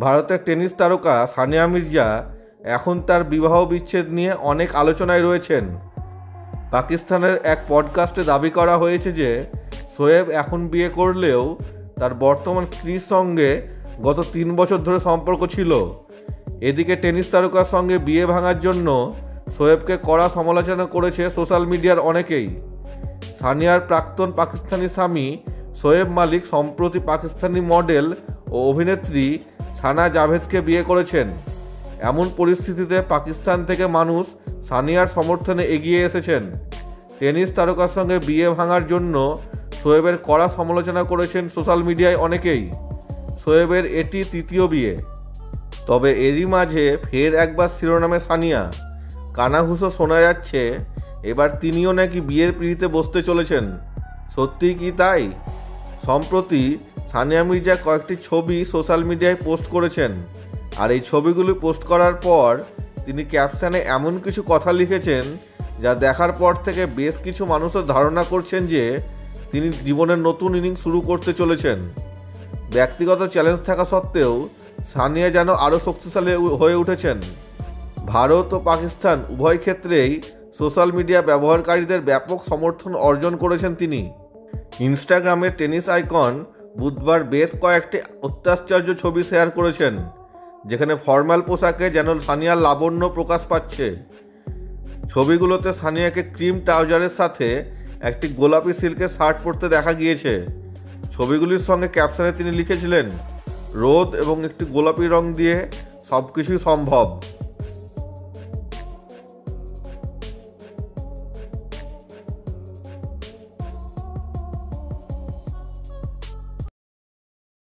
ভারতের টেনিস তারকা সানিয়া মির্জা এখন তার বিবাহ বিচ্ছেদ নিয়ে অনেক আলোচনায় রয়েছেন। পাকিস্তানের এক পডকাস্টে দাবি করা হয়েছে যে শোয়েব এখন বিয়ে করলেও তার বর্তমান স্ত্রীর সঙ্গে গত 3 বছর ধরে সম্পর্ক ছিল। এদিকে টেনিস তারকার সঙ্গে বিয়ে ভাঙার জন্য শোয়েবকে কড়া সমালোচনা করেছে সোশ্যাল মিডিয়ার অনেকেই। সানিয়ার প্রাক্তন পাকিস্তানি স্বামী শোয়েব মালিক সম্প্রতি পাকিস্তানি মডেল ও অভিনেত্রী সানা জাভেদকে বিয়ে করেছেন। এমন পরিস্থিতিতে পাকিস্তান থেকে মানুষ সানিয়ার সমর্থনে এগিয়ে এসেছেন। টেনিস তারকার সঙ্গে বিয়ে ভাঙার জন্য শোয়েবের কড়া সমালোচনা করেছেন সোশ্যাল মিডিয়ায় অনেকেই। শোয়েবের এটি 3য় বিয়ে। তবে এরই মাঝে ফের একবার শিরোনামে সানিয়া। কানাঘুষো শোনা যাচ্ছে এবার তিনিও নাকি বিয়ের পিঁড়িতে বসতে চলেছেন। সত্যিই কি তাই? সম্প্রতি সানিয়া মির্জা কয়েকটি ছবি সোশ্যাল মিডিয়ায় পোস্ট করেছেন। আর এই ছবিগুলি পোস্ট করার পর তিনি ক্যাপশনে এমন কিছু কথা লিখেছেন যা দেখার পর থেকে বেশ কিছু মানুষের ধারণা করছেন যে তিনি জীবনের নতুন ইনিংস শুরু করতে চলেছেন। ব্যক্তিগত চ্যালেঞ্জ থাকা সত্ত্বেও সানিয়া যেন আরও শক্তিশালী হয়ে উঠেছেন। ভারত ও পাকিস্তান উভয় ক্ষেত্রেই সোশ্যাল মিডিয়া ব্যবহারকারীদের ব্যাপক সমর্থন অর্জন করেছেন তিনি। ইনস্টাগ্রামের টেনিস আইকন বুধবার বেশ কয়েকটি অত্যাশ্চর্য ছবি শেয়ার করেছেন, যেখানে ফর্মাল পোশাকে যেন সানিয়ার লাবণ্য প্রকাশ পাচ্ছে। ছবিগুলোতে সানিয়াকে ক্রিম ট্রাউজারের সাথে একটি গোলাপি সিল্কের শার্ট পরতে দেখা গিয়েছে। ছবিগুলির সঙ্গে ক্যাপশনে তিনি লিখেছিলেন, রোদ এবং একটি গোলাপি রং দিয়ে সব কিছুই সম্ভব।